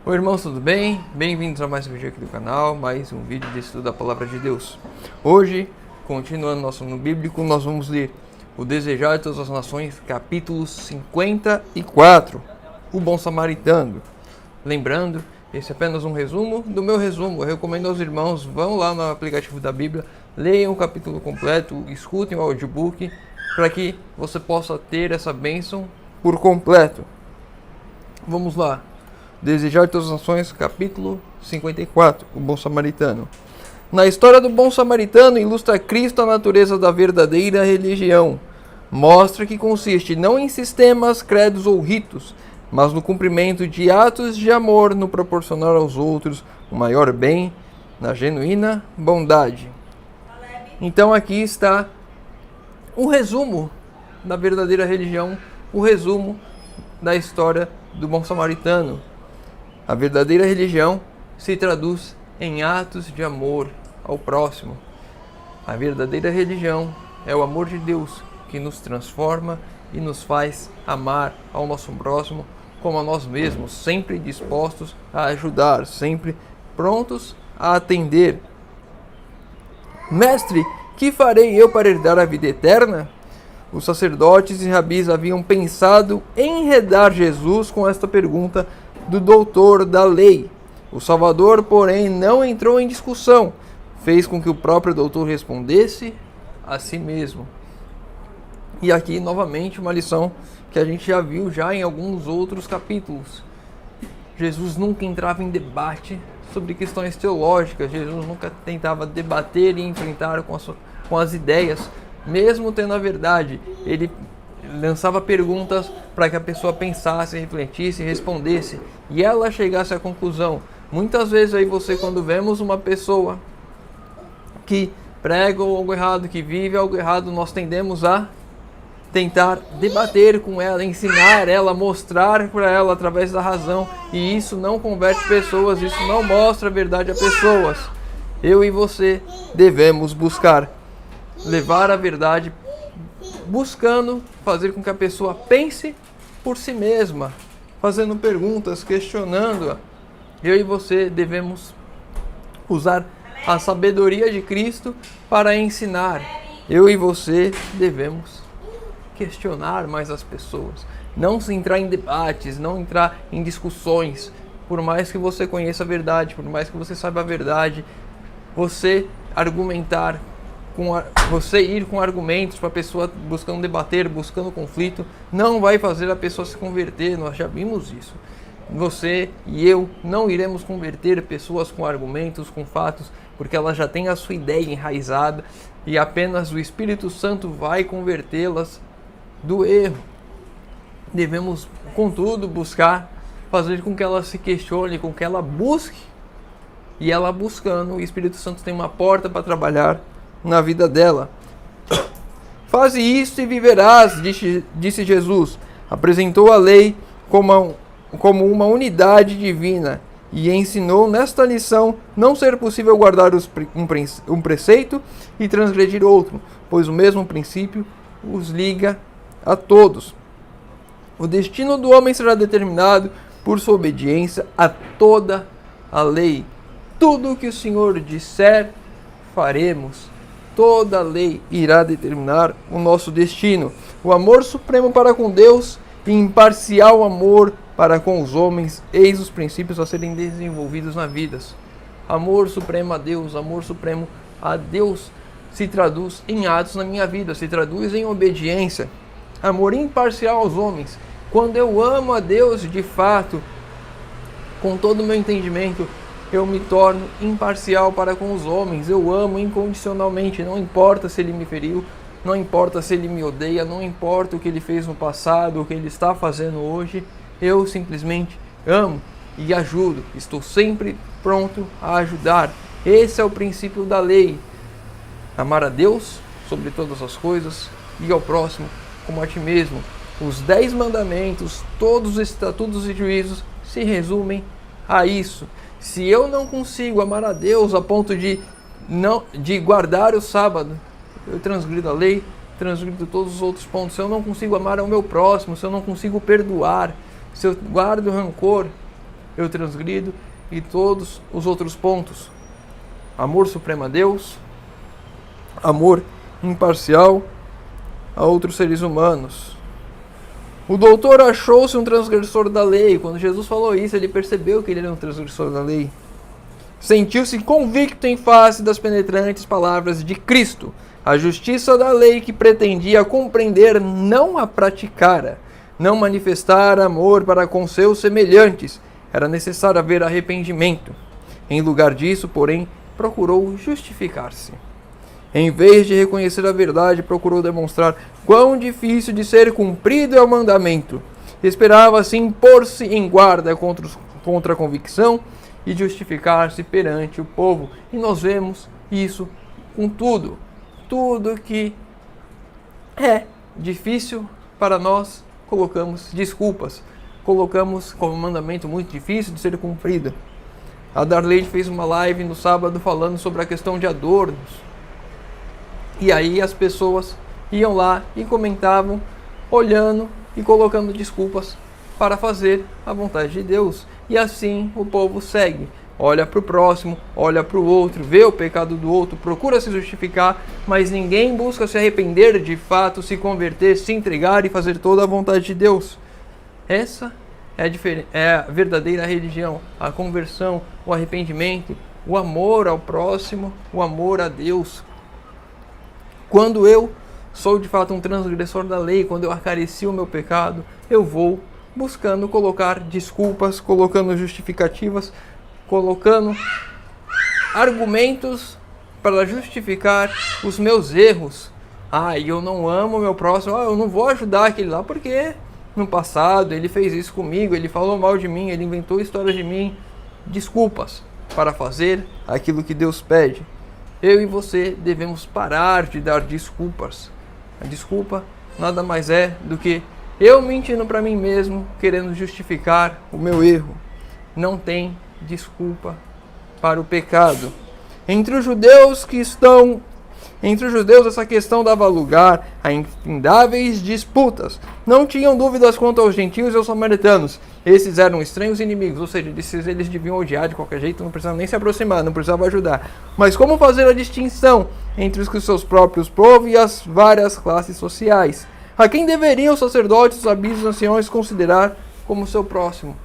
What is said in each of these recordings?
Oi irmãos, tudo bem? Bem-vindos a mais um vídeo aqui do canal, mais um vídeo de estudo da Palavra de Deus. Hoje, continuando nosso ano bíblico, nós vamos ler o Desejar de Todas as Nações, capítulo 54, o Bom Samaritano. Lembrando, esse é apenas um resumo do meu resumo. Eu recomendo aos irmãos, vão lá no aplicativo da Bíblia, leiam o capítulo completo, escutem o audiobook, para que você possa ter essa bênção por completo. Vamos lá. Desejar de Todas as Nações, capítulo 54, o Bom Samaritano. Na história do Bom Samaritano, ilustra Cristo a natureza da verdadeira religião. Mostra que consiste não em sistemas, credos ou ritos, mas no cumprimento de atos de amor, no proporcionar aos outros o maior bem, na genuína bondade. Então aqui está o resumo da verdadeira religião, o resumo da história do Bom Samaritano. A verdadeira religião se traduz em atos de amor ao próximo. A verdadeira religião é o amor de Deus que nos transforma e nos faz amar ao nosso próximo como a nós mesmos, sempre dispostos a ajudar, sempre prontos a atender. Mestre, que farei eu para herdar a vida eterna? Os sacerdotes e rabis haviam pensado em enredar Jesus com esta pergunta do doutor da lei. O Salvador, porém, não entrou em discussão. Fez com que o próprio doutor respondesse a si mesmo. E aqui, novamente, uma lição que a gente já viu em alguns outros capítulos. Jesus nunca entrava em debate sobre questões teológicas. Jesus nunca tentava debater e enfrentar com as ideias, mesmo tendo a verdade. Ele lançava perguntas para que a pessoa pensasse, refletisse, respondesse e ela chegasse à conclusão. Muitas vezes aí quando vemos uma pessoa que prega algo errado, que vive algo errado, nós tendemos a tentar debater com ela, ensinar ela, mostrar para ela através da razão, e isso não converte pessoas, isso não mostra a verdade a pessoas. Eu e você devemos buscar levar a verdade, buscando fazer com que a pessoa pense por si mesma, fazendo perguntas, questionando-a. Eu e você devemos usar a sabedoria de Cristo para ensinar. Eu e você devemos questionar mais as pessoas, não se entrar em debates, não entrar em discussões. Por mais que você conheça a verdade, por mais que você saiba a verdade, você argumentar, você ir com argumentos para a pessoa buscando debater, buscando conflito, não vai fazer a pessoa se converter. Nós já vimos isso. Você e eu não iremos converter pessoas com argumentos, com fatos, porque ela já tem a sua ideia enraizada e apenas o Espírito Santo vai convertê-las do erro. Devemos, contudo, buscar fazer com que ela se questione, com que ela busque, e ela buscando, o Espírito Santo tem uma porta para trabalhar na vida dela. Faze isto e viverás, disse Jesus. Apresentou a lei como uma unidade divina e ensinou nesta lição não ser possível guardar um preceito e transgredir outro, pois o mesmo princípio os liga a todos. O destino do homem será determinado por sua obediência a toda a lei. Tudo o que o Senhor disser, faremos. Toda a lei irá determinar o nosso destino. O amor supremo para com Deus e imparcial amor para com os homens, eis os princípios a serem desenvolvidos na vida. Amor supremo a Deus, amor supremo a Deus se traduz em atos na minha vida, se traduz em obediência. Amor imparcial aos homens. Quando eu amo a Deus de fato, com todo o meu entendimento, eu me torno imparcial para com os homens. Eu amo incondicionalmente, não importa se ele me feriu, não importa se ele me odeia, não importa o que ele fez no passado, o que ele está fazendo hoje. Eu simplesmente amo e ajudo. Estou sempre pronto a ajudar. Esse é o princípio da lei. Amar a Deus sobre todas as coisas e ao próximo como a ti mesmo. Os 10 mandamentos, todos os estatutos e juízos se resumem a isso. Se eu não consigo amar a Deus a ponto de guardar o sábado, eu transgrido a lei, transgrido todos os outros pontos. Se eu não consigo amar ao meu próximo, se eu não consigo perdoar, se eu guardo rancor, eu transgrido, e todos os outros pontos. Amor supremo a Deus, amor imparcial a outros seres humanos. O doutor achou-se um transgressor da lei. Quando Jesus falou isso, ele percebeu que ele era um transgressor da lei. Sentiu-se convicto em face das penetrantes palavras de Cristo. A justiça da lei que pretendia compreender não a praticara, não manifestar amor para com seus semelhantes. Era necessário haver arrependimento. Em lugar disso, porém, procurou justificar-se. Em vez de reconhecer a verdade, procurou demonstrar quão difícil de ser cumprido é o mandamento. Esperava assim pôr-se em guarda contra a convicção e justificar-se perante o povo. E nós vemos isso com tudo. Tudo que é difícil para nós, colocamos desculpas. Colocamos como mandamento muito difícil de ser cumprido. A Darlene fez uma live no sábado falando sobre a questão de adornos. E aí as pessoas iam lá e comentavam, olhando e colocando desculpas para fazer a vontade de Deus. E assim o povo segue. Olha para o próximo, olha para o outro, vê o pecado do outro, procura se justificar, mas ninguém busca se arrepender de fato, se converter, se entregar e fazer toda a vontade de Deus. Essa é a verdadeira religião, a conversão, o arrependimento, o amor ao próximo, o amor a Deus. Quando eu sou de fato um transgressor da lei, quando eu acaricio o meu pecado, eu vou buscando colocar desculpas, colocando justificativas, colocando argumentos para justificar os meus erros. Eu não amo o meu próximo, eu não vou ajudar aquele lá porque no passado ele fez isso comigo, ele falou mal de mim, ele inventou histórias de mim. Desculpas para fazer aquilo que Deus pede. Eu e você devemos parar de dar desculpas. A desculpa nada mais é do que eu mentindo para mim mesmo, querendo justificar o meu erro. Não tem desculpa para o pecado. Entre os judeus essa questão dava lugar a infindáveis disputas. Não tinham dúvidas quanto aos gentios e aos samaritanos. Esses eram estranhos inimigos, ou seja, eles deviam odiar de qualquer jeito, não precisavam nem se aproximar, não precisavam ajudar. Mas como fazer a distinção entre os seus próprios povos e as várias classes sociais? A quem deveriam os sacerdotes, os rabinos, os anciões considerar como seu próximo?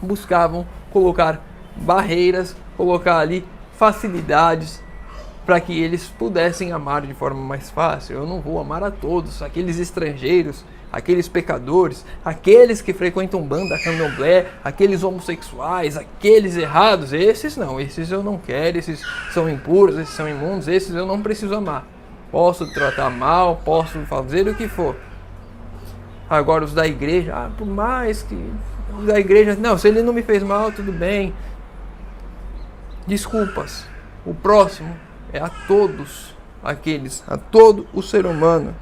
Buscavam colocar barreiras, colocar ali facilidades para que eles pudessem amar de forma mais fácil. Eu não vou amar a todos, aqueles estrangeiros, aqueles pecadores, aqueles que frequentam banda candomblé, aqueles homossexuais, aqueles errados, esses não, esses eu não quero, esses são impuros, esses são imundos, esses eu não preciso amar. Posso tratar mal, posso fazer o que for. Agora os da igreja, por mais que os da igreja, não, se ele não me fez mal, tudo bem. Desculpas. O próximo é a todos aqueles, a todo o ser humano.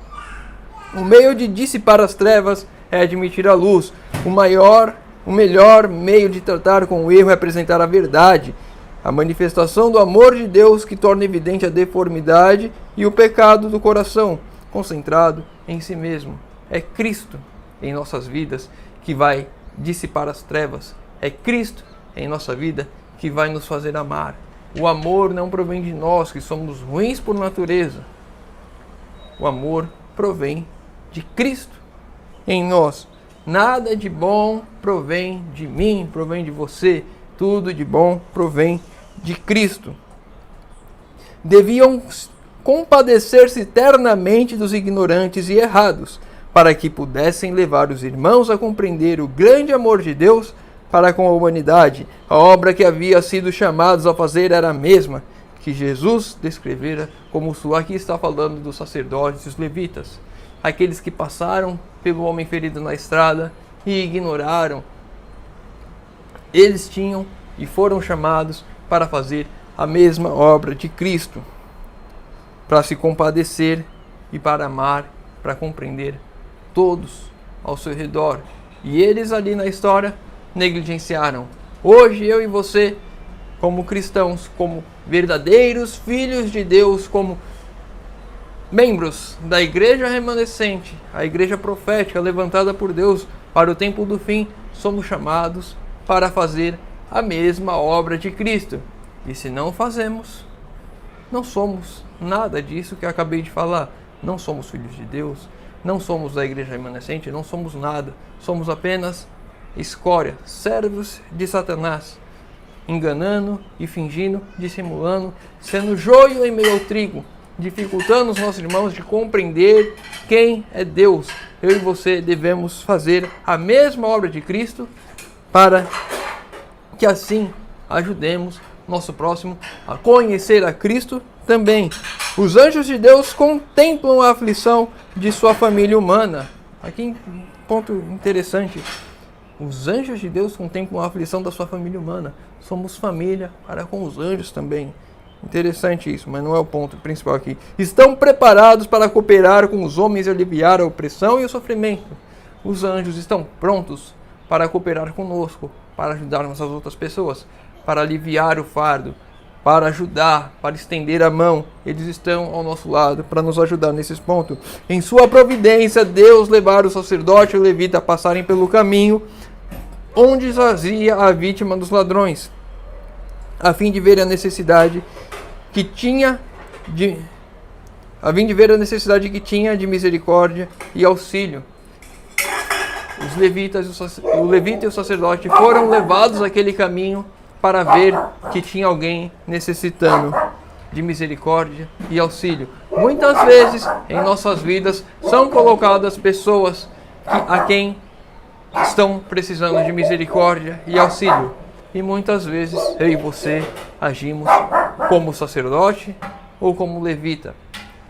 O meio de dissipar as trevas é admitir a luz. O melhor meio de tratar com o erro é apresentar a verdade. A manifestação do amor de Deus que torna evidente a deformidade e o pecado do coração, concentrado em si mesmo. É Cristo em nossas vidas que vai dissipar as trevas. É Cristo em nossa vida que vai nos fazer amar. O amor não provém de nós, que somos ruins por natureza. O amor provém de Cristo em nós. Nada de bom provém de mim, provém de você. Tudo de bom provém de Cristo. Deviam compadecer-se eternamente dos ignorantes e errados, para que pudessem levar os irmãos a compreender o grande amor de Deus para com a humanidade. A obra que havia sido chamados a fazer era a mesma que Jesus descrevera como sua. Aqui está falando dos sacerdotes e os levitas, aqueles que passaram pelo homem ferido na estrada e ignoraram. Eles tinham e foram chamados para fazer a mesma obra de Cristo, para se compadecer e para amar, para compreender todos ao seu redor. E eles ali na história negligenciaram. Hoje eu e você, como cristãos, como verdadeiros filhos de Deus, como membros da igreja remanescente, a igreja profética levantada por Deus para o tempo do fim, somos chamados para fazer a mesma obra de Cristo. E se não fazemos, não somos nada disso que eu acabei de falar. Não somos filhos de Deus, não somos da igreja remanescente, não somos nada. Somos apenas escória, servos de Satanás, enganando e fingindo, dissimulando, sendo joio em meio ao trigo, dificultando os nossos irmãos de compreender quem é Deus. Eu e você devemos fazer a mesma obra de Cristo para que assim ajudemos nosso próximo a conhecer a Cristo também. Os anjos de Deus contemplam a aflição de sua família humana. Aqui um ponto interessante. Os anjos de Deus contemplam a aflição da sua família humana. Somos família para com os anjos também. Interessante isso, mas não é o ponto principal aqui. Estão preparados para cooperar com os homens e aliviar a opressão e o sofrimento. Os anjos estão prontos para cooperar conosco, para ajudarmos as outras pessoas, para aliviar o fardo, para ajudar, para estender a mão. Eles estão ao nosso lado para nos ajudar nesses pontos. Em sua providência, Deus levar o sacerdote e o levita a passarem pelo caminho onde jazia a vítima dos ladrões, a fim de ver a necessidade que tinha de misericórdia e auxílio. Os levitas, o levita e o sacerdote foram levados àquele caminho para ver que tinha alguém necessitando de misericórdia e auxílio. Muitas vezes em nossas vidas são colocadas pessoas a quem estão precisando de misericórdia e auxílio. E muitas vezes eu e você agimos como sacerdote ou como levita,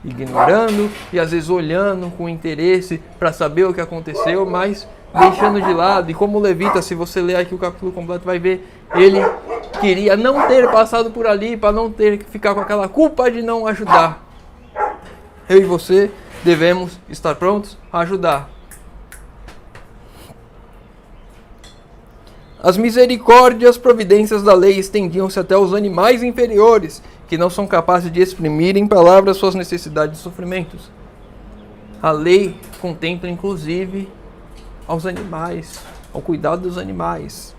ignorando e às vezes olhando com interesse para saber o que aconteceu, mas deixando de lado. E como levita, se você ler aqui o capítulo completo, vai ver, ele queria não ter passado por ali para não ter que ficar com aquela culpa de não ajudar. Eu e você devemos estar prontos a ajudar. As misericórdias, providências da lei estendiam-se até os animais inferiores, que não são capazes de exprimir em palavras suas necessidades e sofrimentos. A lei contempla inclusive aos animais, ao cuidado dos animais.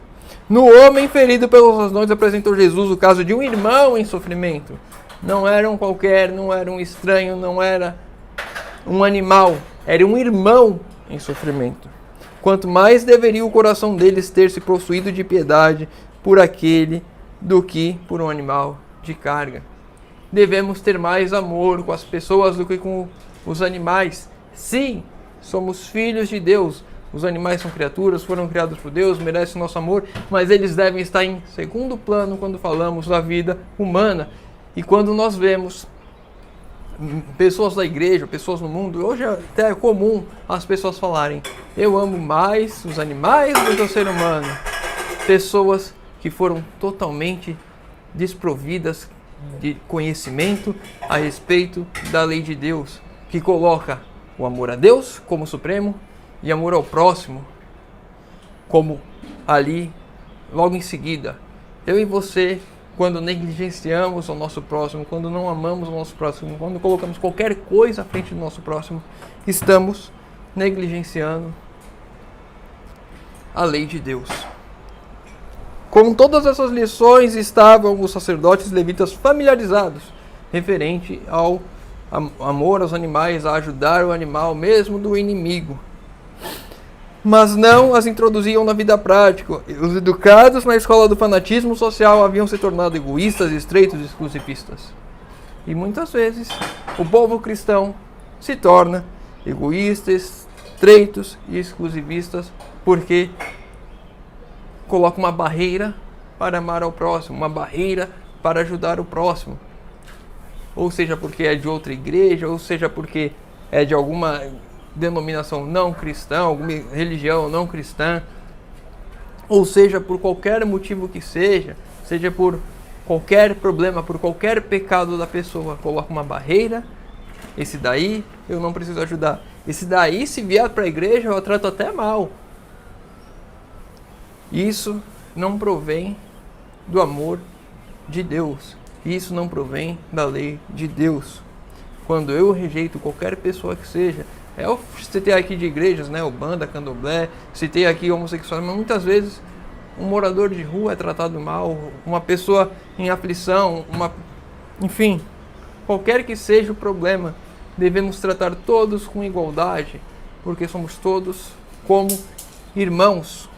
No homem ferido pelos ladrões apresentou Jesus o caso de um irmão em sofrimento. Não era um qualquer, não era um estranho, não era um animal, era um irmão em sofrimento. Quanto mais deveria o coração deles ter se possuído de piedade por aquele do que por um animal de carga. Devemos ter mais amor com as pessoas do que com os animais. Sim, somos filhos de Deus. Os animais são criaturas, foram criados por Deus, merecem nosso amor, mas eles devem estar em segundo plano quando falamos da vida humana. E quando nós vemos pessoas da igreja, pessoas no mundo, hoje até é comum as pessoas falarem: eu amo mais os animais do que o ser humano. Pessoas que foram totalmente desprovidas de conhecimento a respeito da lei de Deus, que coloca o amor a Deus como supremo e amor ao próximo como ali logo em seguida. Eu e você, quando negligenciamos o nosso próximo, quando não amamos o nosso próximo, quando colocamos qualquer coisa à frente do nosso próximo, estamos negligenciando a lei de Deus. Com todas essas lições estavam os sacerdotes levitas familiarizados, referente ao amor aos animais, a ajudar o animal mesmo do inimigo. Mas não as introduziam na vida prática. Os educados na escola do fanatismo social haviam se tornado egoístas, estreitos e exclusivistas. E muitas vezes o povo cristão se torna egoísta, estreitos e exclusivistas porque coloca uma barreira para amar ao próximo, uma barreira para ajudar o próximo. Ou seja, porque é de outra igreja, ou seja, porque é de alguma denominação não cristã, alguma religião não cristã, ou seja, por qualquer motivo que seja por qualquer problema, por qualquer pecado da pessoa, coloca uma barreira. Esse daí eu não preciso ajudar. Esse daí, se vier para a igreja, eu trato até mal. Isso não provém do amor de Deus. Isso não provém da lei de Deus. Quando eu rejeito qualquer pessoa que seja, eu citei aqui de igrejas, né, Ubanda, Candomblé, citei aqui homossexuais, mas muitas vezes um morador de rua é tratado mal, uma pessoa em aflição, enfim, qualquer que seja o problema, devemos tratar todos com igualdade, porque somos todos como irmãos.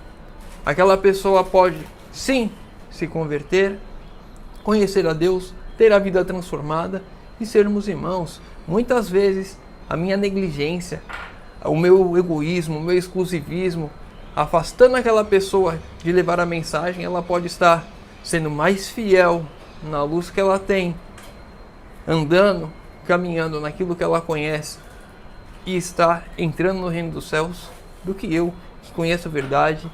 Aquela pessoa pode, sim, se converter, conhecer a Deus, ter a vida transformada e sermos irmãos. Muitas vezes a minha negligência, o meu egoísmo, o meu exclusivismo, afastando aquela pessoa de levar a mensagem, ela pode estar sendo mais fiel na luz que ela tem, andando, caminhando naquilo que ela conhece e está entrando no reino dos céus, do que eu, que conheço a verdade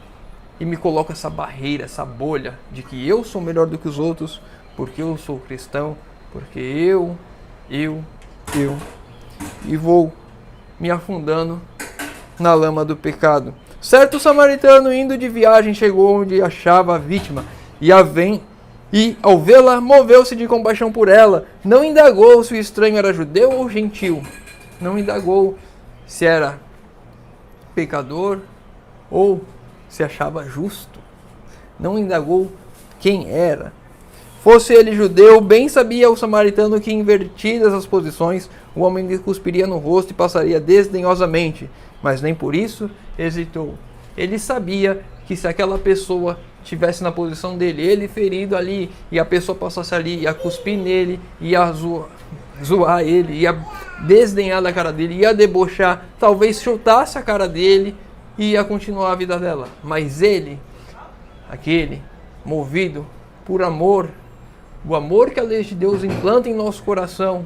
e me coloco essa barreira, essa bolha de que eu sou melhor do que os outros, porque eu sou cristão, porque eu, e vou me afundando na lama do pecado. Certo samaritano, indo de viagem, chegou onde achava a vítima, e ao vê-la, moveu-se de compaixão por ela. Não indagou se o estranho era judeu ou gentil. Não indagou se era pecador ou se achava justo. Não indagou quem era. Fosse ele judeu, bem sabia o samaritano que, invertidas as posições, o homem lhe cuspiria no rosto e passaria desdenhosamente, mas nem por isso hesitou. Ele sabia que se aquela pessoa estivesse na posição dele, ele ferido ali, e a pessoa passasse ali, ia cuspir nele, ia zoar ele, ia desdenhar da cara dele, ia debochar, talvez chutasse a cara dele e ia continuar a vida dela. Mas ele, aquele movido por amor, o amor que a lei de Deus implanta em nosso coração,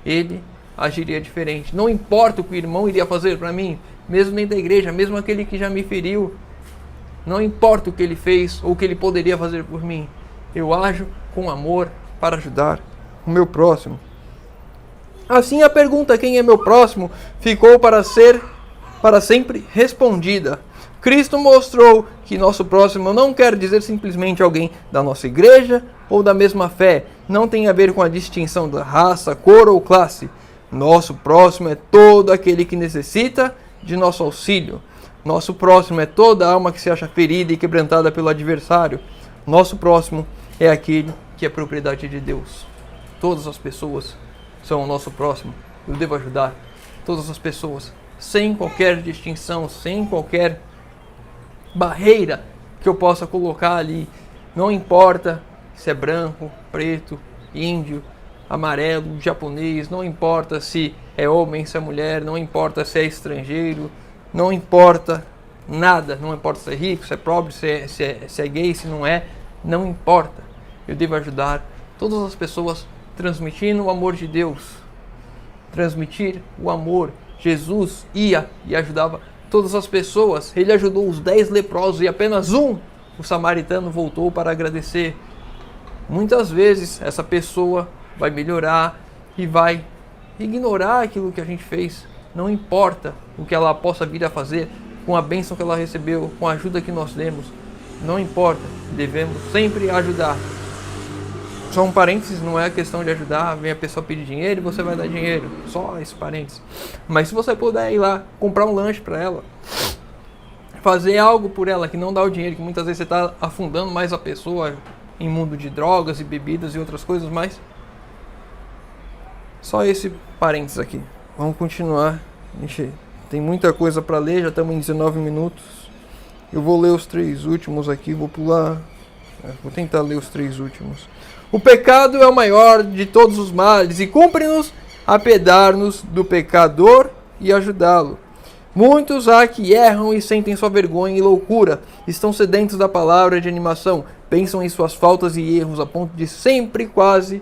ele agiria diferente. Não importa o que o irmão iria fazer para mim, mesmo dentro da igreja, mesmo aquele que já me feriu, não importa o que ele fez ou o que ele poderia fazer por mim, eu ajo com amor para ajudar o meu próximo. Assim a pergunta quem é meu próximo ficou para sempre respondida. Cristo mostrou que nosso próximo não quer dizer simplesmente alguém da nossa igreja ou da mesma fé. Não tem a ver com a distinção da raça, cor ou classe. Nosso próximo é todo aquele que necessita de nosso auxílio. Nosso próximo é toda alma que se acha ferida e quebrantada pelo adversário. Nosso próximo é aquele que é propriedade de Deus. Todas as pessoas são o nosso próximo. Eu devo ajudar todas as pessoas, sem qualquer distinção, sem qualquer barreira que eu possa colocar ali. Não importa se é branco, preto, índio, amarelo, japonês, não importa se é homem, se é mulher, não importa se é estrangeiro, não importa nada, não importa se é rico, se é pobre, se é gay, se não é, não importa. Eu devo ajudar todas as pessoas transmitindo o amor de Deus, transmitir o amor. Jesus ia e ajudava todas as pessoas. Ele ajudou os 10 leprosos e apenas um, o samaritano, voltou para agradecer. Muitas vezes essa pessoa vai melhorar e vai ignorar aquilo que a gente fez. Não importa o que ela possa vir a fazer com a bênção que ela recebeu, com a ajuda que nós demos. Não importa, devemos sempre ajudar. Só um parênteses, não é questão de ajudar, vem a pessoa pedir dinheiro e você vai dar dinheiro. Só esse parênteses. Mas se você puder ir lá, comprar um lanche para ela, fazer algo por ela que não dá o dinheiro, que muitas vezes você está afundando mais a pessoa em mundo de drogas e bebidas e outras coisas, mas só esse parênteses aqui. Vamos continuar. Gente, tem muita coisa para ler, já estamos em 19 minutos. Eu vou ler os 3 últimos aqui, vou pular. Vou tentar ler os 3 últimos. O pecado é o maior de todos os males e cumpre-nos apedar-nos do pecador e ajudá-lo. Muitos há que erram e sentem sua vergonha e loucura, estão sedentos da palavra de animação, pensam em suas faltas e erros a ponto de serem quase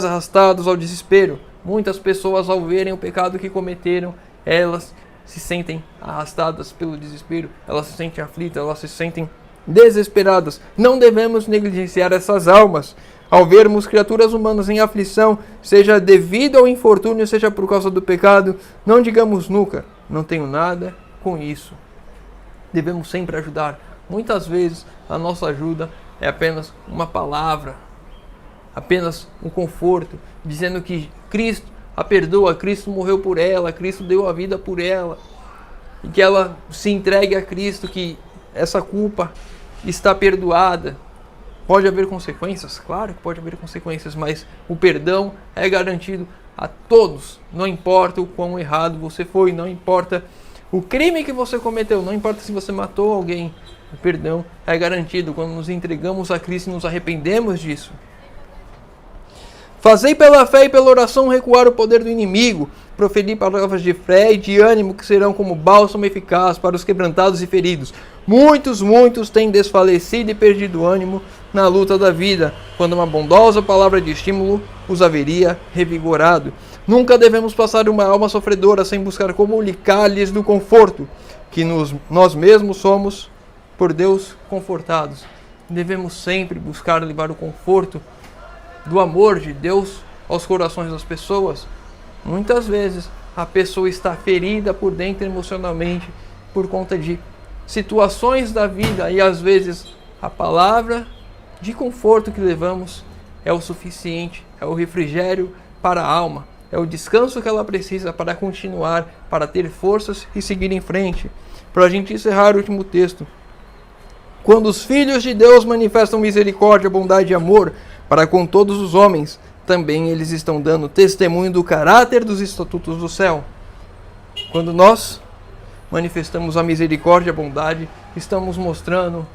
arrastados ao desespero. Muitas pessoas, ao verem o pecado que cometeram, elas se sentem arrastadas pelo desespero, elas se sentem aflitas, elas se sentem desesperadas. Não devemos negligenciar essas almas. Ao vermos criaturas humanas em aflição, seja devido ao infortúnio, seja por causa do pecado, não digamos nunca, não tenho nada com isso. Devemos sempre ajudar. Muitas vezes a nossa ajuda é apenas uma palavra, apenas um conforto, dizendo que Cristo a perdoa, Cristo morreu por ela, Cristo deu a vida por ela, e que ela se entregue a Cristo, que essa culpa está perdoada. Pode haver consequências? Claro que pode haver consequências, mas o perdão é garantido a todos. Não importa o quão errado você foi, não importa o crime que você cometeu, não importa se você matou alguém, o perdão é garantido quando nos entregamos a Cristo e nos arrependemos disso. Fazei pela fé e pela oração recuar o poder do inimigo, proferir palavras de fé e de ânimo que serão como bálsamo eficaz para os quebrantados e feridos. Muitos têm desfalecido e perdido ânimo na luta da vida, quando uma bondosa palavra de estímulo os haveria revigorado. Nunca devemos passar uma alma sofredora sem buscar como lhe-lhes do conforto, que nós mesmos somos por Deus confortados. Devemos sempre buscar levar o conforto do amor de Deus aos corações das pessoas. Muitas vezes a pessoa está ferida por dentro emocionalmente por conta de situações da vida e às vezes a palavra de conforto que levamos é o suficiente, é o refrigério para a alma, é o descanso que ela precisa para continuar, para ter forças e seguir em frente. Para a gente encerrar o último texto. Quando os filhos de Deus manifestam misericórdia, bondade e amor para com todos os homens, também eles estão dando testemunho do caráter dos estatutos do céu. Quando nós manifestamos a misericórdia e a bondade, estamos mostrando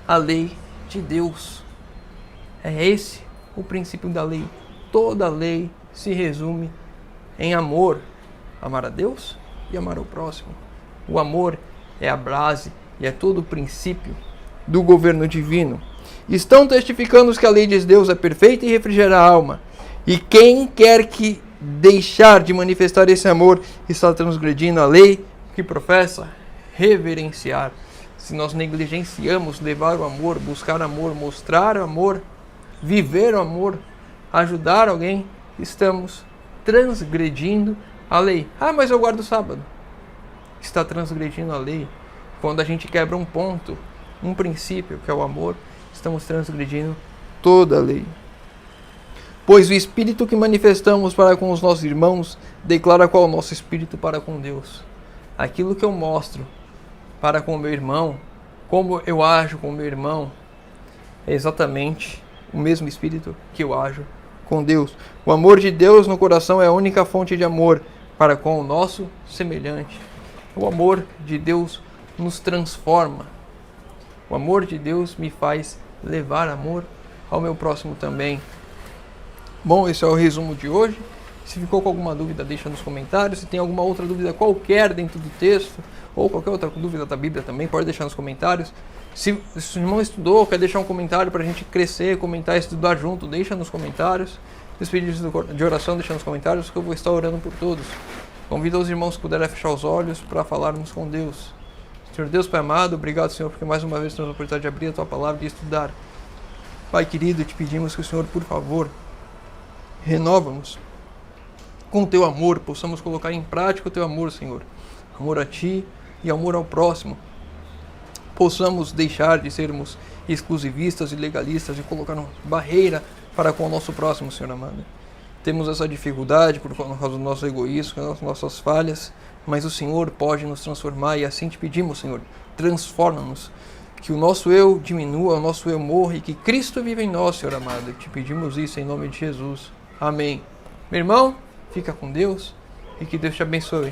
a lei de Deus. É esse o princípio da lei. Toda lei se resume em amor. Amar a Deus e amar o próximo. O amor é a base e é todo o princípio do governo divino. Estão testificando que a lei de Deus é perfeita e refrigera a alma. E quem quer que deixar de manifestar esse amor está transgredindo a lei que professa reverenciar. Se nós negligenciamos levar o amor, buscar amor, mostrar amor, viver o amor, ajudar alguém, estamos transgredindo a lei. Ah, mas eu guardo o sábado. Está transgredindo a lei. Quando a gente quebra um ponto, um princípio, que é o amor, estamos transgredindo toda a lei. Pois o espírito que manifestamos para com os nossos irmãos declara qual é o nosso espírito para com Deus. Aquilo que eu mostro para com o meu irmão, como eu ajo com o meu irmão, é exatamente o mesmo espírito que eu ajo com Deus. O amor de Deus no coração é a única fonte de amor para com o nosso semelhante. O amor de Deus nos transforma. O amor de Deus me faz levar amor ao meu próximo também. Bom, esse é o resumo de hoje. Se ficou com alguma dúvida, deixa nos comentários. Se tem alguma outra dúvida qualquer dentro do texto, ou qualquer outra dúvida da Bíblia também, pode deixar nos comentários. Se o irmão estudou, quer deixar um comentário para a gente crescer, comentar e estudar junto, deixa nos comentários. Os pedidos de oração, deixa nos comentários, que eu vou estar orando por todos. Convido os irmãos que puderem fechar os olhos para falarmos com Deus. Senhor Deus, Pai amado, obrigado, Senhor, porque mais uma vez temos a oportunidade de abrir a Tua Palavra e de estudar. Pai querido, te pedimos que o Senhor, por favor, renova-nos com o Teu amor, possamos colocar em prática o Teu amor, Senhor. Amor a Ti e amor ao próximo. Possamos deixar de sermos exclusivistas e legalistas e colocar uma barreira para com o nosso próximo, Senhor amado. Temos essa dificuldade por causa do nosso egoísmo, das nossas falhas, mas o Senhor pode nos transformar e assim te pedimos, Senhor, transforma-nos. Que o nosso eu diminua, o nosso eu morra e que Cristo viva em nós, Senhor amado. Te pedimos isso em nome de Jesus. Amém. Meu irmão, fica com Deus e que Deus te abençoe.